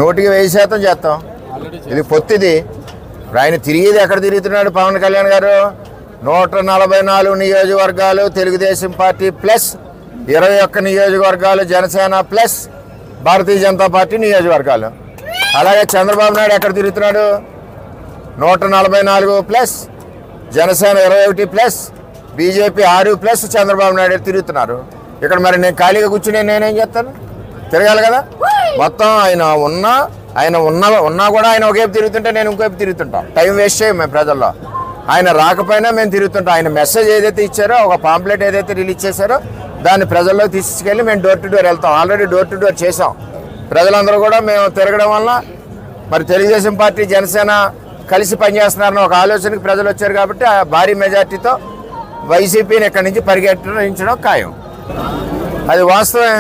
100కి 1000% చేస్తాం. ఇది పొత్తిది. ఆయన తిరిగేది ఎక్కడ తిరుగుతున్నాడు పవన్ కళ్యాణ్ గారు? 144 నియోజకవర్గాలు తెలుగుదేశం పార్టీ ప్లస్ 21 నియోజకవర్గాలు జనసేన ప్లస్ భారతీయ జనతా పార్టీ నియోజకవర్గాలు. అలాగే చంద్రబాబు నాయుడు ఎక్కడ తిరుగుతున్నాడు? 144 plus Janasena 21 plus BJP 6 plus Chandrababu Naidu తిరుగుతున్నారు. ఇక్కడ మరి నేను ఖాళీగా కూర్చుని నేనేం చేస్తాను? తిరగాలి కదా. మొత్తం ఆయన ఉన్నా కూడా ఆయన ఒకవైపు తిరుగుతుంటే నేను ఇంకోవైపు తిరుగుతుంటాం. టైం వేస్ట్ చేయం మేము ప్రజల్లో. ఆయన రాకపోయినా మేము తిరుగుతుంటాం. ఆయన మెసేజ్ ఏదైతే ఇచ్చారో, ఒక పాంప్లెట్ ఏదైతే రిలీజ్ చేశారో దాన్ని ప్రజల్లో తీసుకెళ్ళి మేము డోర్ టు డోర్ వెళ్తాం. ఆల్రెడీ డోర్ టు డోర్ చేసాం. ప్రజలందరూ కూడా మేము తిరగడం వల్ల మరి తెలుగుదేశం పార్టీ జనసేన కలిసి పనిచేస్తున్నారని ఒక ఆలోచనకి ప్రజలు వచ్చారు కాబట్టి ఆ భారీ మెజార్టీతో వైసీపీని ఇక్కడి నుంచి పరిగెట్టించడం ఖాయం. అది వాస్తవమే.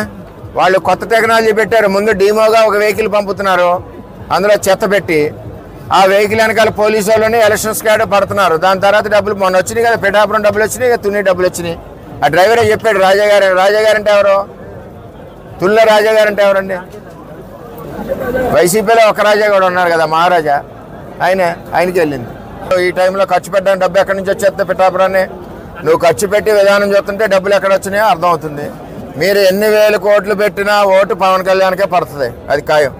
వాళ్ళు కొత్త టెక్నాలజీ పెట్టారు. ముందు డీమోగా ఒక వెహికల్ పంపుతున్నారు, అందులో చెత్త పెట్టి ఆ వెహికల్ వెనకాల పోలీసు వాళ్ళని ఎలక్షన్స్ కార్డు పడుతున్నారు. దాని తర్వాత డబ్బులు మొన్న వచ్చినాయి కదా, పిఠాపురం డబ్బులు వచ్చినాయి, తుని డబ్బులు వచ్చినాయి. ఆ డ్రైవరే చెప్పాడు. రాజా గారంటే ఎవరు? తుల్ల రాజా గారంటే ఎవరండి? వైసీపీలో ఒక రాజా కూడా ఉన్నారు కదా, మహారాజా. ఆయనకి వెళ్ళింది. ఈ టైంలో ఖర్చు పెట్టడానికి డబ్బు ఎక్కడి నుంచి వచ్చేస్తే పిఠాపురాన్ని నువ్వు ఖర్చు పెట్టి విధానం చూస్తుంటే డబ్బులు ఎక్కడ వచ్చినాయో అర్థమవుతుంది. మీరు ఎన్ని వేల కోట్లు పెట్టినా ఓటు పవన్ కళ్యాణ్కే పడుతుంది, అది ఖాయం.